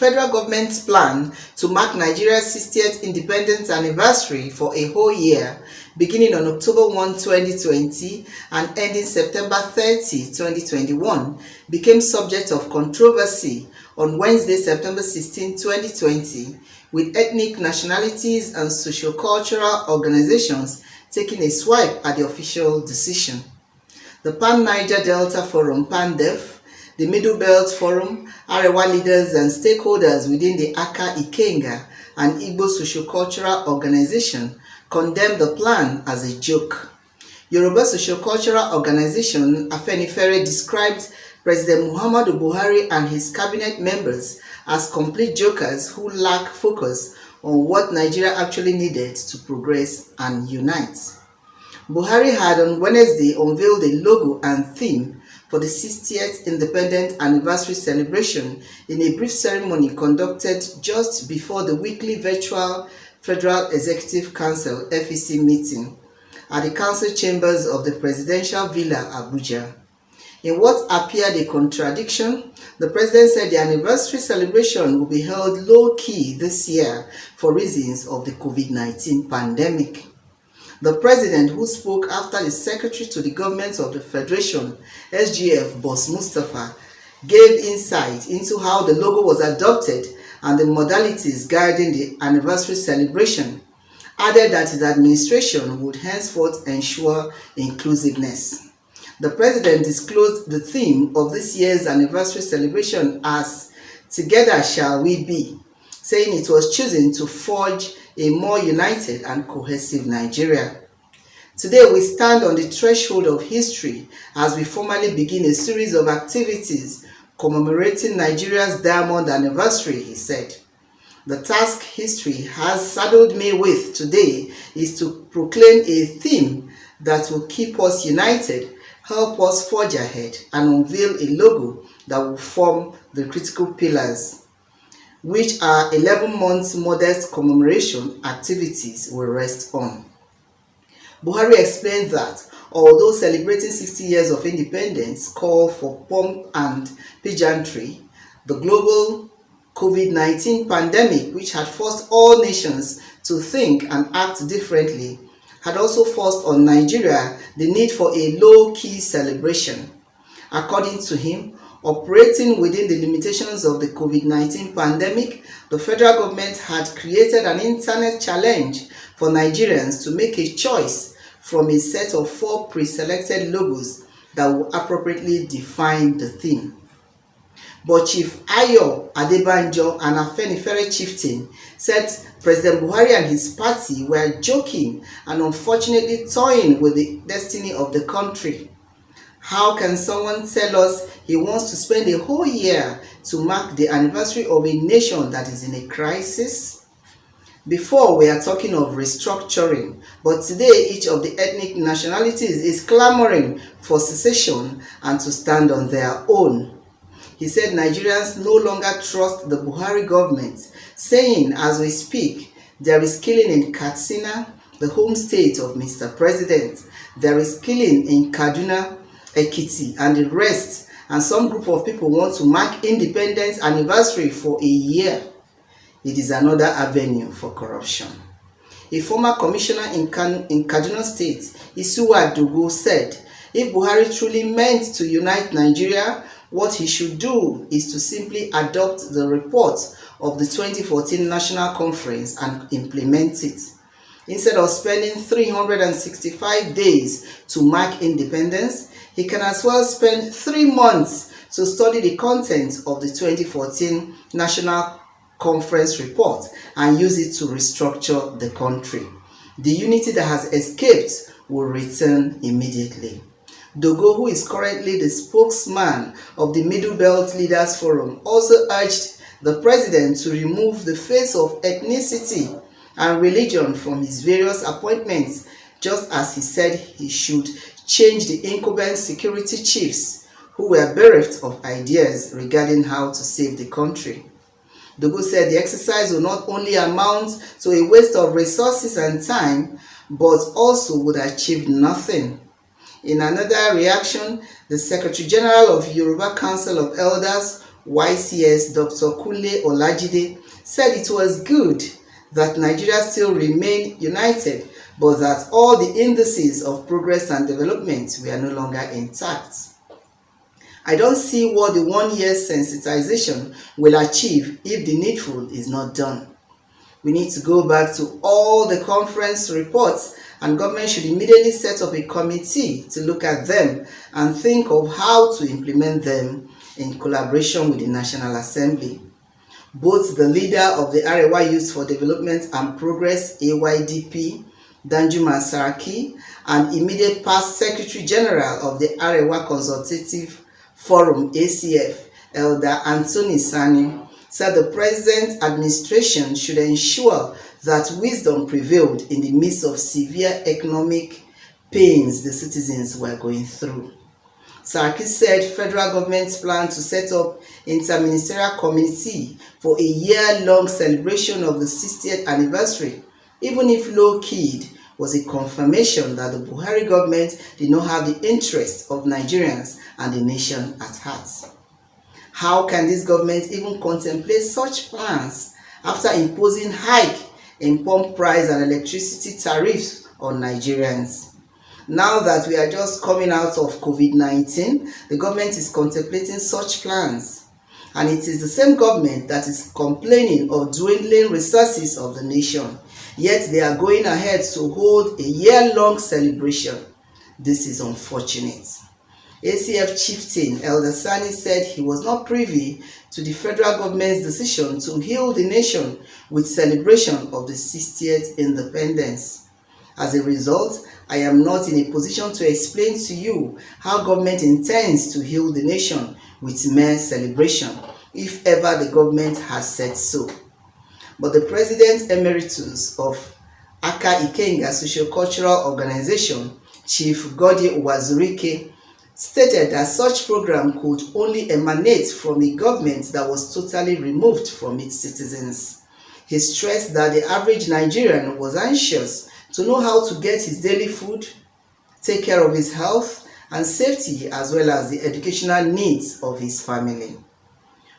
federal government's plan to mark Nigeria's 60th independence anniversary for a whole year, beginning on October 1, 2020 and ending September 30, 2021, became subject of controversy on Wednesday, September 16, 2020, with ethnic nationalities and socio-cultural organizations taking a swipe at the official decision. The Pan-Niger Delta Forum, PANDEF, the Middle Belt Forum, Arewa leaders and stakeholders within the Aka Ikenga and Igbo Sociocultural Organization condemned the plan as a joke. Yoruba Sociocultural Organization Afenifere described President Muhammadu Buhari and his cabinet members as complete jokers who lack focus on what Nigeria actually needed to progress and unite. Buhari had on Wednesday unveiled a logo and theme for the 60th Independent Anniversary celebration in a brief ceremony conducted just before the weekly virtual Federal Executive Council (FEC) meeting at the council chambers of the Presidential Villa, Abuja. In what appeared a contradiction, the president said the anniversary celebration will be held low-key this year for reasons of the COVID-19 pandemic. The president, who spoke after the secretary to the government of the Federation, SGF Boss Mustapha, gave insight into how the logo was adopted and the modalities guiding the anniversary celebration, added that his administration would henceforth ensure inclusiveness. The president disclosed the theme of this year's anniversary celebration as "Together Shall We Be," saying it was chosen to forge a more united and cohesive Nigeria. Today we stand on the threshold of history as we formally begin a series of activities commemorating Nigeria's diamond anniversary, he said. The task history has saddled me with today is to proclaim a theme that will keep us united, help us forge ahead, and unveil a logo that will form the critical pillars, which our 11 months modest commemoration activities will rest on. Buhari explained that although celebrating 60 years of independence call for pomp and pageantry, the global COVID-19 pandemic, which had forced all nations to think and act differently, had also forced on Nigeria the need for a low-key celebration. According to him, operating within the limitations of the COVID-19 pandemic, the federal government had created an internet challenge for Nigerians to make a choice from a set of 4 pre-selected logos that will appropriately define the theme. But Chief Ayo Adebanjo, an Afenifere chieftain, said President Buhari and his party were joking and unfortunately toying with the destiny of the country. How can someone tell us he wants to spend a whole year to mark the anniversary of a nation that is in a crisis? Before, we are talking of restructuring, but today each of the ethnic nationalities is clamoring for secession and to stand on their own. He said Nigerians no longer trust the Buhari government, saying as we speak, there is killing in Katsina, the home state of Mr. President. There is killing in Kaduna, Ekiti, and the rest, and some group of people want to mark independence anniversary for a year. It is another avenue for corruption. A former commissioner in Kaduna State, Isuwa Dogo, said if Buhari truly meant to unite Nigeria, what he should do is to simply adopt the report of the 2014 National Conference and implement it. Instead of spending 365 days to mark independence, he can as well spend 3 months to study the content of the 2014 National Conference report and use it to restructure the country. The unity that has escaped will return immediately. Dogo, who is currently the spokesman of the Middle Belt Leaders Forum, also urged the president to remove the face of ethnicity and religion from his various appointments, just as he said he should change the incumbent security chiefs who were bereft of ideas regarding how to save the country. Dogo said the exercise will not only amount to a waste of resources and time, but also would achieve nothing. In another reaction, the Secretary General of Yoruba Council of Elders, YCS Dr. Kunle Olajide, said it was good that Nigeria still remained united, but that all the indices of progress and development were no longer intact. I don't see what the 1 year sensitization will achieve if the needful is not done. We need to go back to all the conference reports, and government should immediately set up a committee to look at them and think of how to implement them in collaboration with the National Assembly. Both the leader of the Arewa Youth for Development and Progress (AYDP), Danjuma Saraki, and immediate past Secretary General of the Arewa Consultative Forum (ACF), Elder Anthony Sani, said the present administration should ensure that wisdom prevailed in the midst of severe economic pains the citizens were going through. Saraki said federal government's plan to set up interministerial committee for a year-long celebration of the 60th anniversary, even if low-keyed, was a confirmation that the Buhari government did not have the interests of Nigerians and the nation at heart. How can this government even contemplate such plans after imposing hike in pump price and electricity tariffs on Nigerians? Now that we are just coming out of COVID-19, the government is contemplating such plans. And it is the same government that is complaining of dwindling resources of the nation. Yet they are going ahead to hold a year-long celebration. This is unfortunate. ACF chieftain Elder Sani said he was not privy to the federal government's decision to hail the nation with celebration of the 60th independence. As a result, I am not in a position to explain to you how government intends to hail the nation with mere celebration, if ever the government has said so. But the President Emeritus of Aka Ikenga Sociocultural Organization, Chief Godi Uwazurike, stated that such program could only emanate from a government that was totally removed from its citizens. He stressed that the average Nigerian was anxious to know how to get his daily food, take care of his health and safety, as well as the educational needs of his family.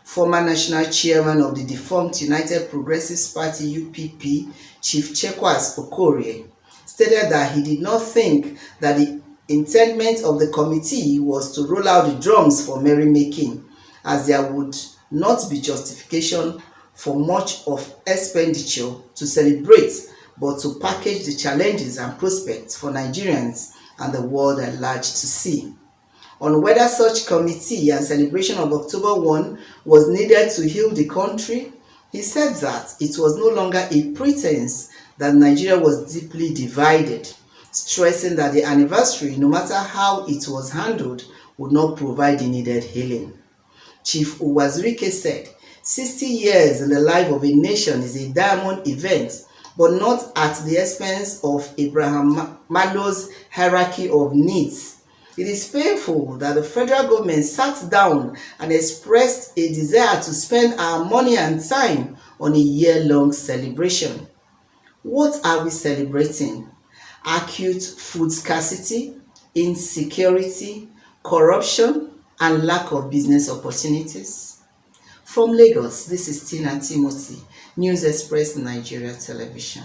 Former national chairman of the defunct United Progressive Party (UPP), Chief Chekwas Okorie, stated that he did not think that the intent of the committee was to roll out the drums for merrymaking, as there would not be justification for much of expenditure to celebrate, but to package the challenges and prospects for Nigerians and the world at large to see. On whether such committee and celebration of October 1 was needed to heal the country, he said that it was no longer a pretense that Nigeria was deeply divided, stressing that the anniversary, no matter how it was handled, would not provide the needed healing. Chief Uwazurike said, 60 years in the life of a nation is a diamond event, but not at the expense of Abraham Maslow's hierarchy of needs. It is painful that the federal government sat down and expressed a desire to spend our money and time on a year-long celebration. What are we celebrating? Acute food scarcity, insecurity, corruption, and lack of business opportunities? From Lagos, this is Tina Timothy, News Express Nigeria Television.